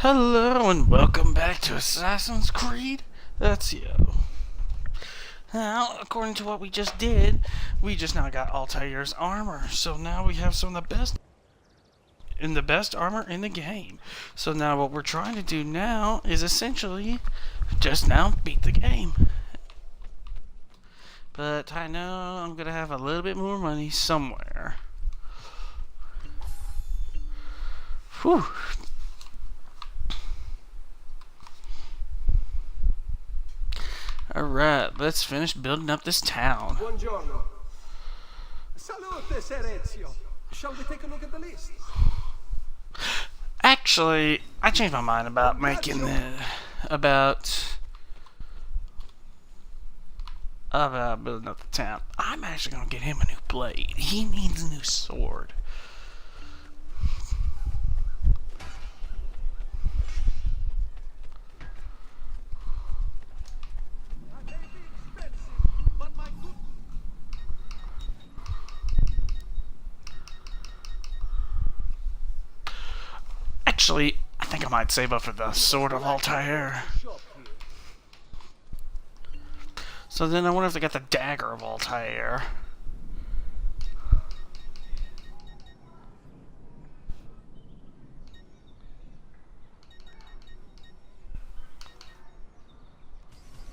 Hello and welcome back to Assassin's Creed Ezio. Now, according to what we just did, we just now got Altair's armor. So now we have some of the best armor in the game. So now what we're trying to do now is essentially just now beat the game. But I know I'm gonna have a little bit more money somewhere. Whew. Alright, let's finish building up this town. Buongiorno. Salute, Ser Ezio. Shall we take a look at the list? Actually, I changed my mind about making about building up the town. I'm actually gonna get him a new blade. He needs a new sword. Actually, I think I might save up for the Sword of Altair. So then I wonder if they got the Dagger of Altair.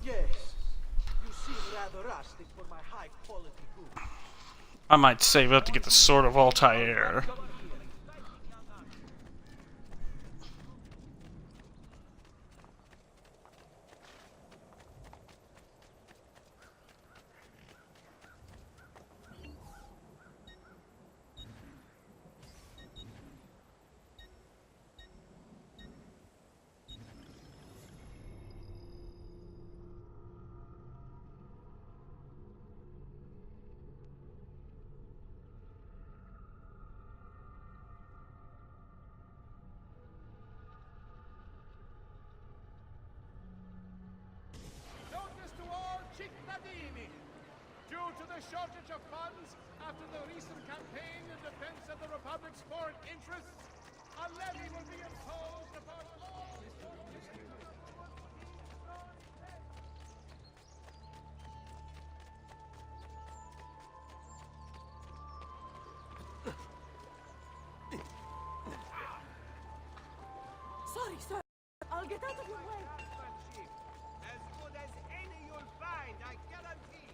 Yes. You seem rather rustic for my high quality goods. I might save up to get the Sword of Altair. Notice to all cittadini. Due to the shortage of funds after the recent campaign in defense of the Republic's foreign interests, a levy will be imposed upon all Sorry, sir. I'll get out of your way. As good as any you'll find, I guarantee.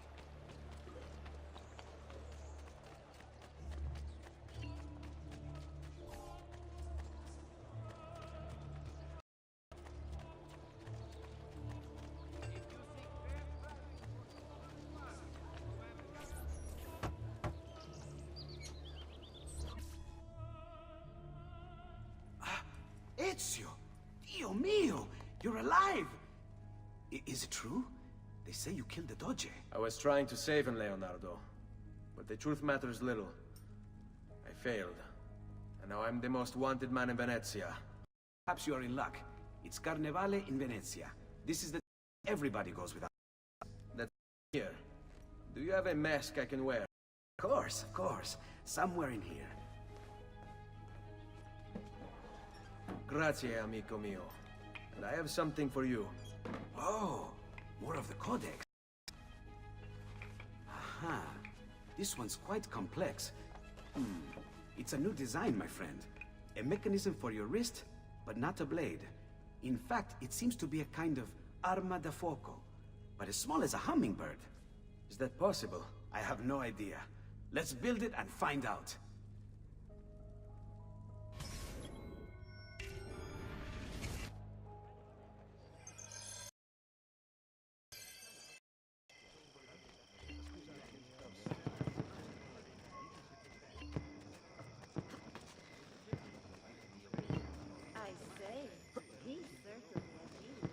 Ezio! Dio mio! You're alive! Is it true? They say you killed the Doge. I was trying to save him, Leonardo. But the truth matters little. I failed. And now I'm the most wanted man in Venezia. Perhaps you are in luck. It's Carnevale in Venezia. This is the everybody goes without. That's here. Do you have a mask I can wear? Of course, of course. Somewhere in here. Grazie, amico mio. And I have something for you. Oh, more of the Codex. Aha. This one's quite complex. It's a new design, my friend. A mechanism for your wrist, but not a blade. In fact, it seems to be a kind of arma da fuoco, but as small as a hummingbird. Is that possible? I have no idea. Let's build it and find out. I say, he certainly agreed.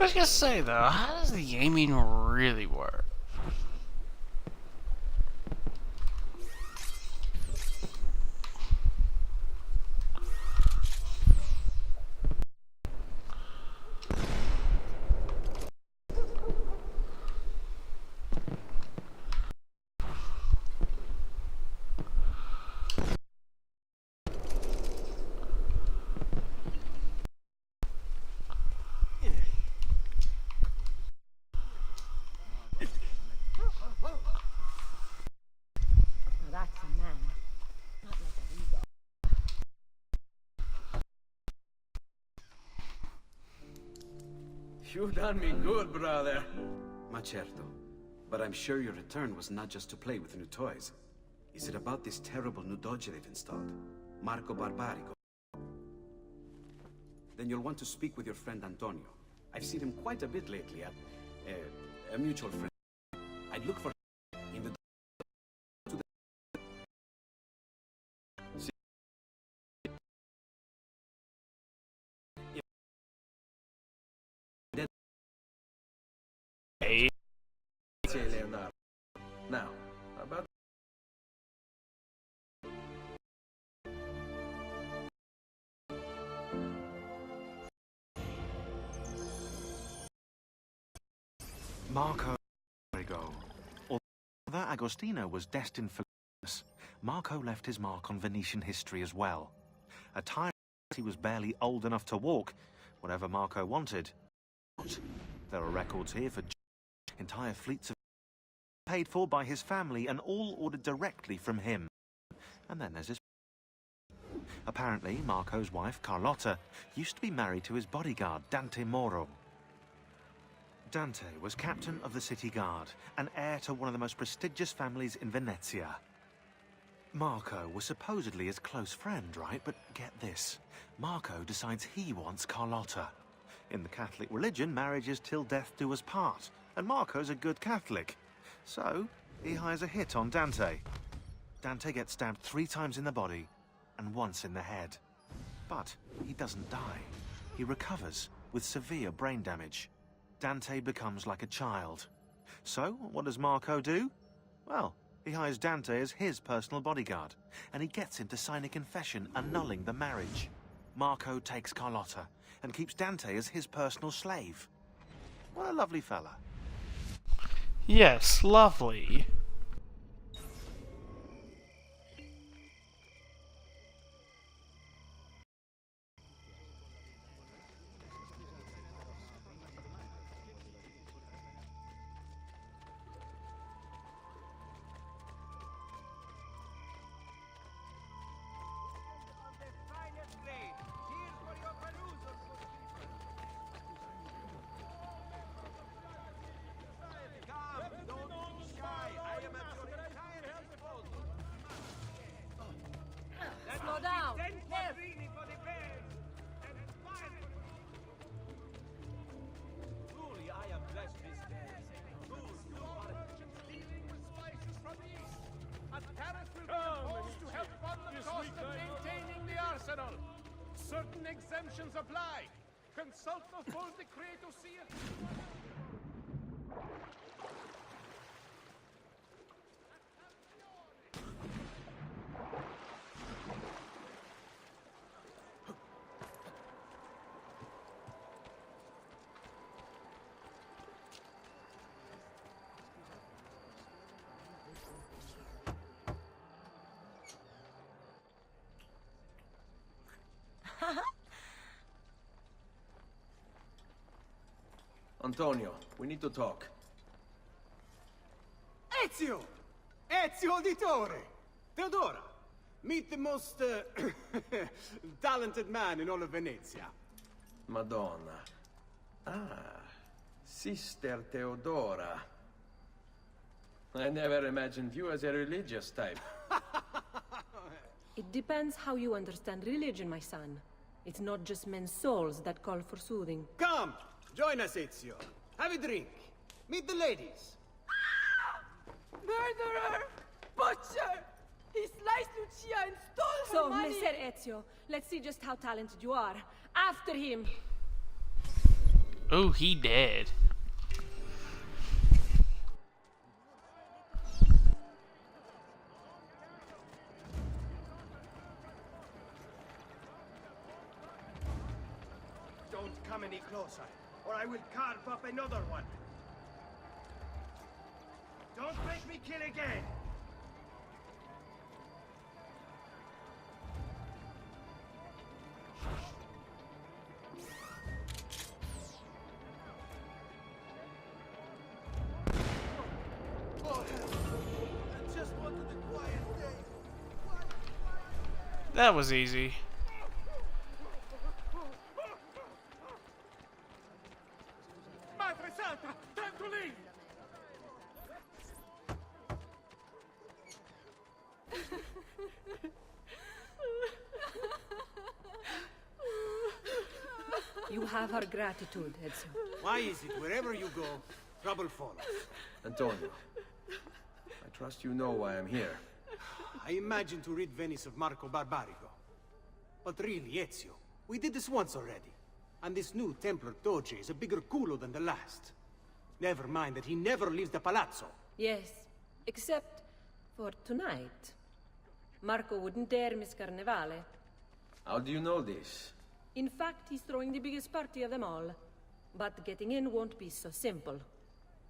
I was gonna say though, how does the aiming really work? You done me good, brother. Ma certo. But I'm sure your return was not just to play with new toys. Is it about this terrible new doge they've installed? Marco Barbarigo? Then you'll want to speak with your friend Antonio. I've seen him quite a bit lately at a mutual friend. I'd look for in the Hey. Say, Leonardo. Now, about Marco Barbarigo. Although Agostino was destined for greatness, Marco left his mark on Venetian history as well. A time he was barely old enough to walk, whatever Marco wanted. There are records here for entire fleets of paid for by his family and all ordered directly from him. And then there's his... Apparently, Marco's wife, Carlotta, used to be married to his bodyguard, Dante Moro. Dante was captain of the city guard and heir to one of the most prestigious families in Venezia. Marco was supposedly his close friend, right? But get this, Marco decides he wants Carlotta. In the Catholic religion, marriage is till death do us part, and Marco's a good Catholic. So, he hires a hit on Dante. Dante gets stabbed 3 times in the body and once in the head. But he doesn't die. He recovers with severe brain damage. Dante becomes like a child. So, what does Marco do? Well, he hires Dante as his personal bodyguard, and he gets him to sign a confession annulling the marriage. Marco takes Carlotta and keeps Dante as his personal slave. What a lovely fella. Yes, lovely. Slow down. Truly, I am blessed this day. Dealing with spices from the east. A tariff will be imposed to help fund the cost of maintaining the arsenal. Certain exemptions apply. Consult the full decree to see it. Antonio, we need to talk. Ezio! Ezio Auditore! Theodora! Meet the most talented man in all of Venezia. Madonna. Ah, Sister Theodora. I never imagined you as a religious type. It depends how you understand religion, my son. It's not just men's souls that call for soothing. Come! Join us, Ezio. Have a drink. Meet the ladies. Murderer! Butcher! He sliced Lucia and stole her So, money! Messer Ezio, let's see just how talented you are. After him! Oh, he dead. Don't come any closer, or I will carve up another one. Don't make me kill again! Oh, hell. I just wanted a quiet day. That was easy. Eccoli! You have our gratitude, Ezio. Why is it wherever you go, trouble follows? Antonio, I trust you know why I'm here. I imagine to rid Venice of Marco Barbarigo. But really, Ezio, we did this once already. And this new Templar Doge is a bigger culo than the last. Never mind that he never leaves the palazzo. Yes, except for tonight. Marco wouldn't dare miss Carnevale. How do you know this? In fact, he's throwing the biggest party of them all. But getting in won't be so simple.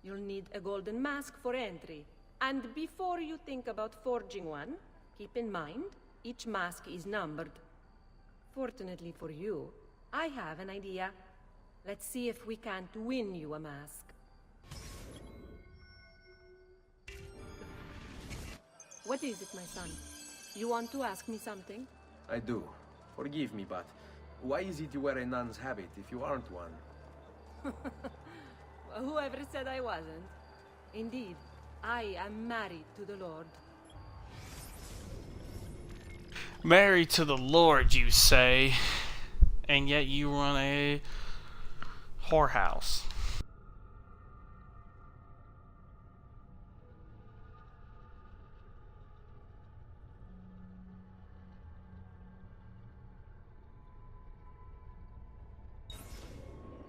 You'll need a golden mask for entry. And before you think about forging one, keep in mind, each mask is numbered. Fortunately for you, I have an idea. Let's see if we can't win you a mask. What is it, my son? You want to ask me something? I do. Forgive me, but why is it you wear a nun's habit if you aren't one? Whoever said I wasn't? Indeed, I am married to the Lord. Married to the Lord, you say, and yet you run a whorehouse.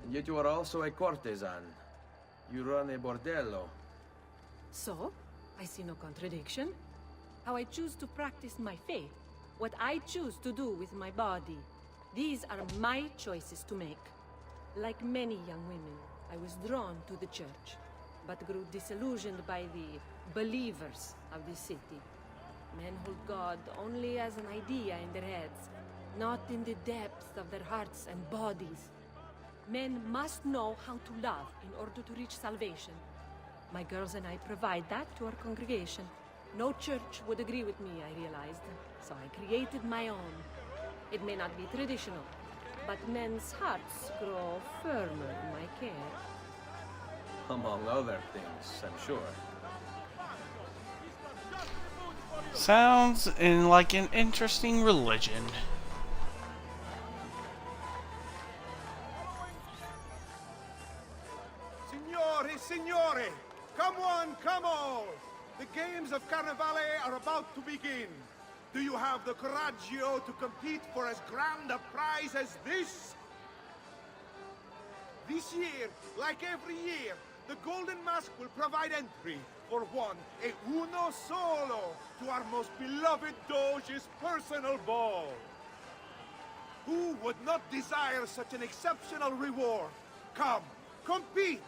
And yet you are also a courtesan. You run a bordello. So, I see no contradiction. How I choose to practice my faith, what I choose to do with my body. These are my choices to make. Like many young women, I was drawn to the church, but grew disillusioned by the believers of this city. Men hold God only as an idea in their heads, not in the depths of their hearts and bodies. Men must know how to love in order to reach salvation. My girls and I provide that to our congregation. No church would agree with me, I realized, so I created my own. It may not be traditional, but men's hearts grow firmer in my care. Among other things, I'm sure. Sounds like an interesting religion. Signori, signori! Come on, come all! The games of Carnevale are about to begin. Do you have the coraggio to compete for as grand a prize as this? This year, like every year, the Golden Mask will provide entry for one, e uno solo, to our most beloved Doge's personal ball. Who would not desire such an exceptional reward? Come, compete!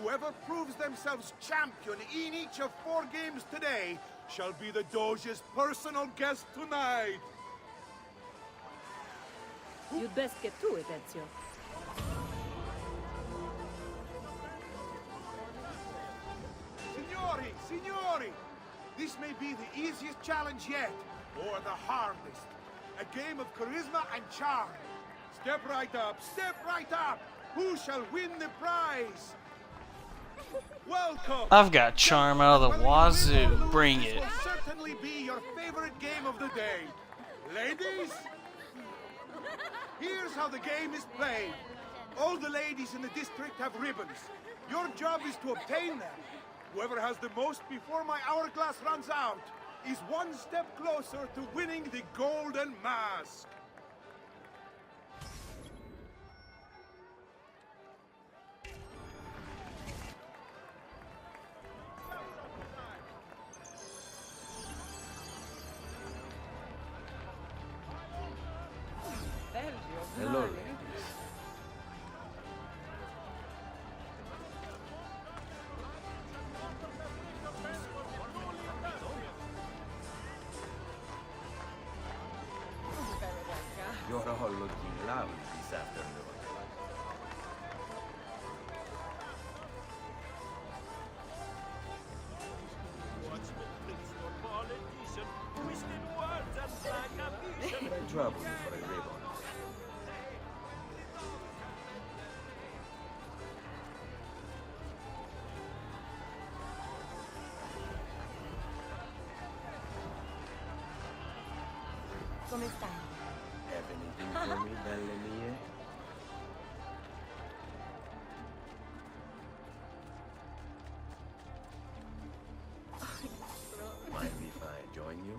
Whoever proves themselves champion in each of 4 games today shall be the Doge's personal guest tonight. You'd best get to it, Ezio. Signori, signori! This may be the easiest challenge yet, or the hardest. A game of charisma and charm. Step right up, step right up! Who shall win the prize? Welcome! I've got charm out of the wazoo. Bring it. This will certainly be your favorite game of the day. Ladies? Here's how the game is played. All the ladies in the district have ribbons. Your job is to obtain them. Whoever has the most before my hourglass runs out is one step closer to winning the Golden Mask. Hello, ladies. You're all looking lovely this afternoon. Can I trouble you for a ribbon? Come stai? Have anything for me, belle mie? Mind if I join you?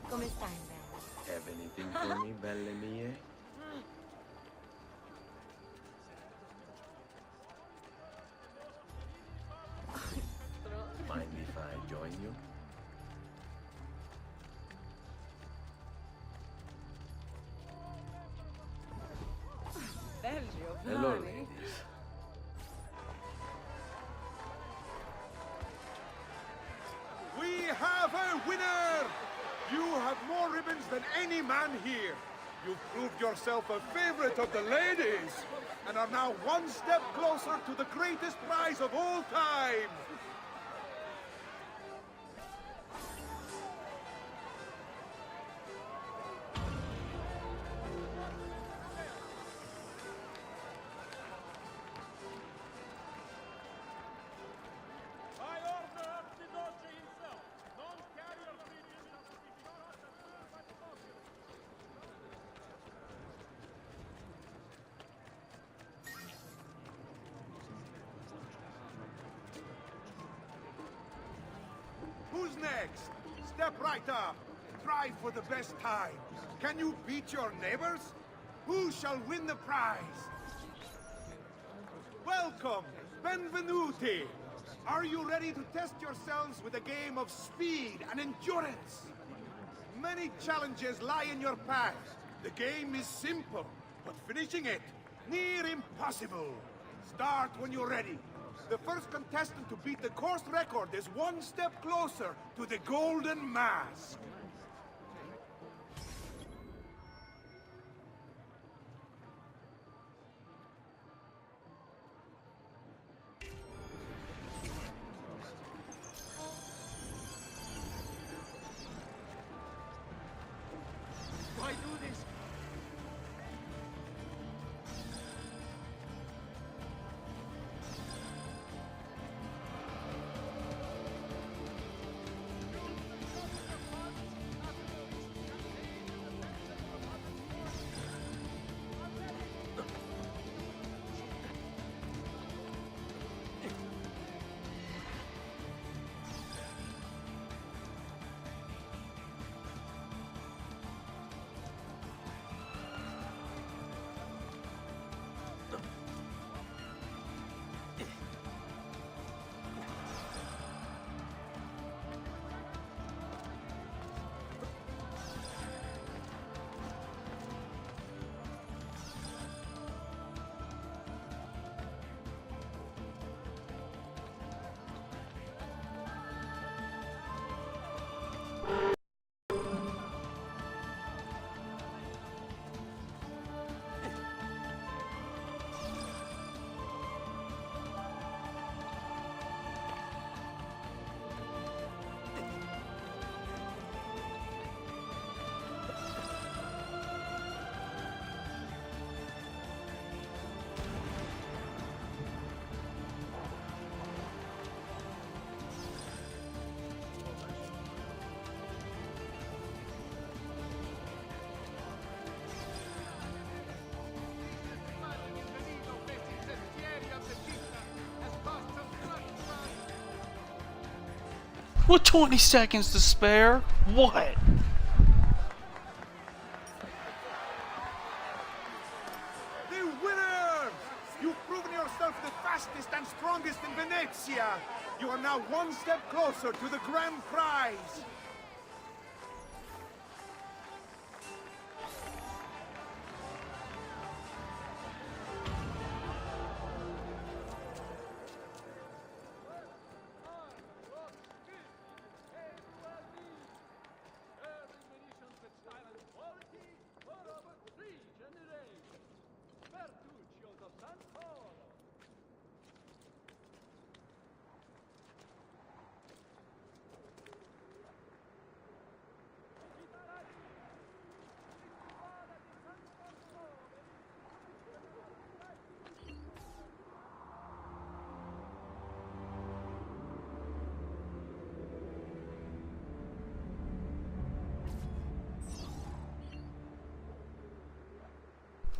Come stai, bella? Have anything for me, belle mie? Mind if I join you? Hello, ladies. We have a winner! You have more ribbons than any man here. You've proved yourself a favorite of the ladies, and are now one step closer to the greatest prize of all time. By order of the Doge himself, non-carrier civilians are to be shot as soon as possible. Who's next? Step right up. Try for the best time. Can you beat your neighbors? Who shall win the prize? Welcome, benvenuti. Are you ready to test yourselves with a game of speed and endurance? Many challenges lie in your path. The game is simple, but finishing it, near impossible. Start when you're ready. The first contestant to beat the course record is one step closer to the Golden Mask. Why do this? With 20 seconds to spare? What? The winners! You've proven yourself the fastest and strongest in Venezia! You are now one step closer to the grand prize!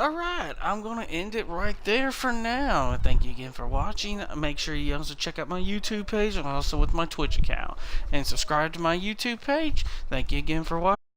Alright, I'm going to end it right there for now. Thank you again for watching. Make sure you also check out my YouTube page and also with my Twitch account. And subscribe to my YouTube page. Thank you again for watching.